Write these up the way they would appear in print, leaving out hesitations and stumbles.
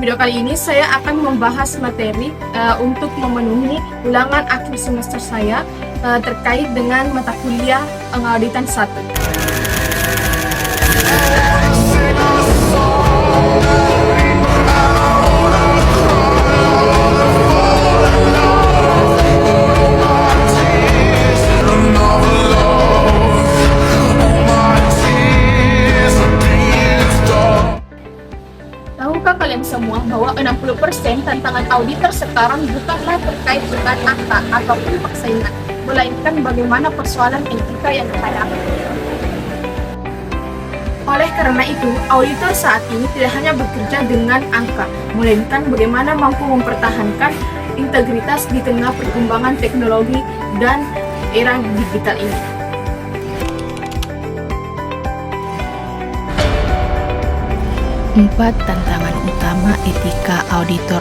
video kali ini saya akan membahas materi untuk memenuhi ulangan akhir semester saya terkait dengan mata kuliah pengauditan 1. Tahukah kalian semua bahwa 60% tantangan auditor sekarang bukanlah terkait dengan angka ataupun persaingan, melainkan bagaimana persoalan etika yang dihadapi. Oleh karena itu, auditor saat ini tidak hanya bekerja dengan angka, melainkan bagaimana mampu mempertahankan integritas di tengah perkembangan teknologi dan era digital ini. Empat tantangan utama etika auditor.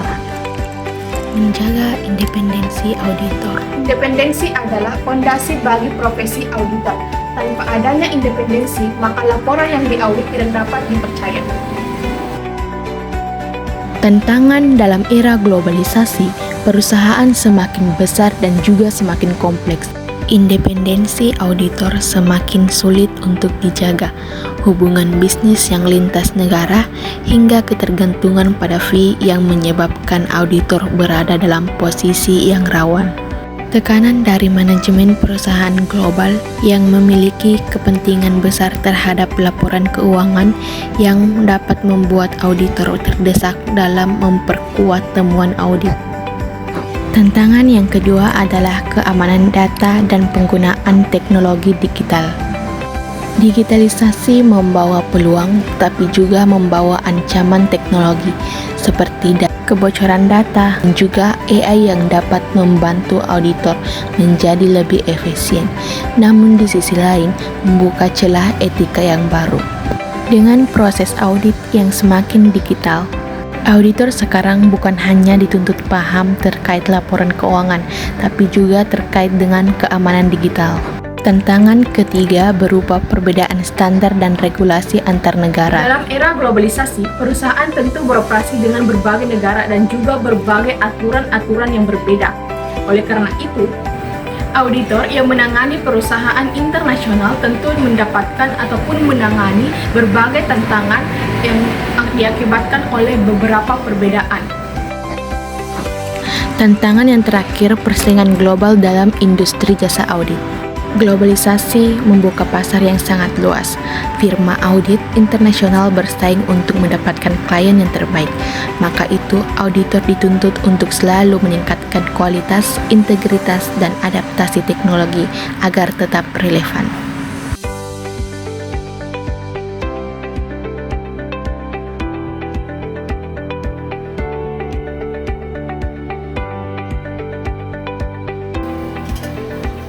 Menjaga independensi auditor. Independensi adalah fondasi bagi profesi auditor. Tanpa adanya independensi, maka laporan yang diaudit tidak dapat dipercaya. Tantangan dalam era globalisasi, perusahaan semakin besar dan juga semakin kompleks. Independensi auditor semakin sulit untuk dijaga. Hubungan bisnis yang lintas negara hingga ketergantungan pada fee yang menyebabkan auditor berada dalam posisi yang rawan. Tekanan dari manajemen perusahaan global yang memiliki kepentingan besar terhadap laporan keuangan yang dapat membuat auditor terdesak dalam memperkuat temuan audit. Tantangan yang kedua adalah keamanan data dan penggunaan teknologi digital. Digitalisasi membawa peluang, tapi juga membawa ancaman teknologi seperti kebocoran data dan juga AI yang dapat membantu auditor menjadi lebih efisien. Namun di sisi lain, membuka celah etika yang baru. Dengan proses audit yang semakin digital, auditor sekarang bukan hanya dituntut paham terkait laporan keuangan, tapi juga terkait dengan keamanan digital. Tantangan ketiga berupa perbedaan standar dan regulasi antar negara. Dalam era globalisasi, perusahaan tentu beroperasi dengan berbagai negara dan juga berbagai aturan-aturan yang berbeda. Oleh karena itu, auditor yang menangani perusahaan internasional tentu mendapatkan ataupun menangani berbagai tantangan yang diakibatkan oleh beberapa perbedaan. Tantangan yang terakhir, persaingan global dalam industri jasa audit. Globalisasi membuka pasar yang sangat luas. Firma audit internasional bersaing untuk mendapatkan klien yang terbaik. Maka itu, auditor dituntut untuk selalu meningkatkan kualitas, integritas, dan adaptasi teknologi agar tetap relevan.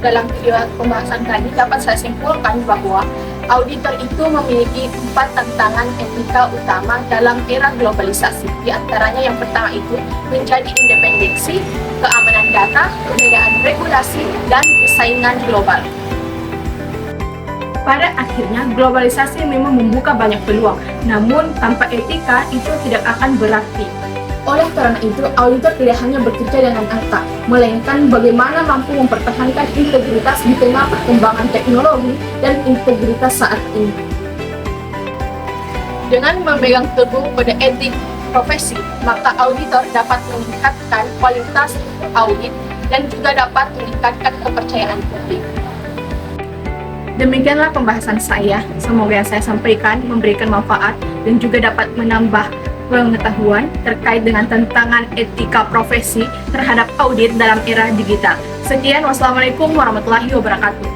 Dalam video pembahasan tadi dapat saya simpulkan bahwa auditor itu memiliki 4 tantangan etika utama dalam era globalisasi. Di antaranya yang pertama itu menjadi independensi, keamanan data, perbedaan regulasi, dan persaingan global. Pada akhirnya, globalisasi memang membuka banyak peluang, namun tanpa etika itu tidak akan berarti. Oleh karena itu, auditor tidak hanya bekerja dengan angka, melainkan bagaimana mampu mempertahankan integritas di tengah perkembangan teknologi dan integritas saat ini. Dengan memegang teguh pada etik profesi, maka auditor dapat meningkatkan kualitas audit dan juga dapat meningkatkan kepercayaan publik. Demikianlah pembahasan saya. Semoga yang saya sampaikan memberikan manfaat dan juga dapat menambah pengetahuan terkait dengan tantangan etika profesi terhadap audit dalam era digital. Sekian, wassalamualaikum warahmatullahi wabarakatuh.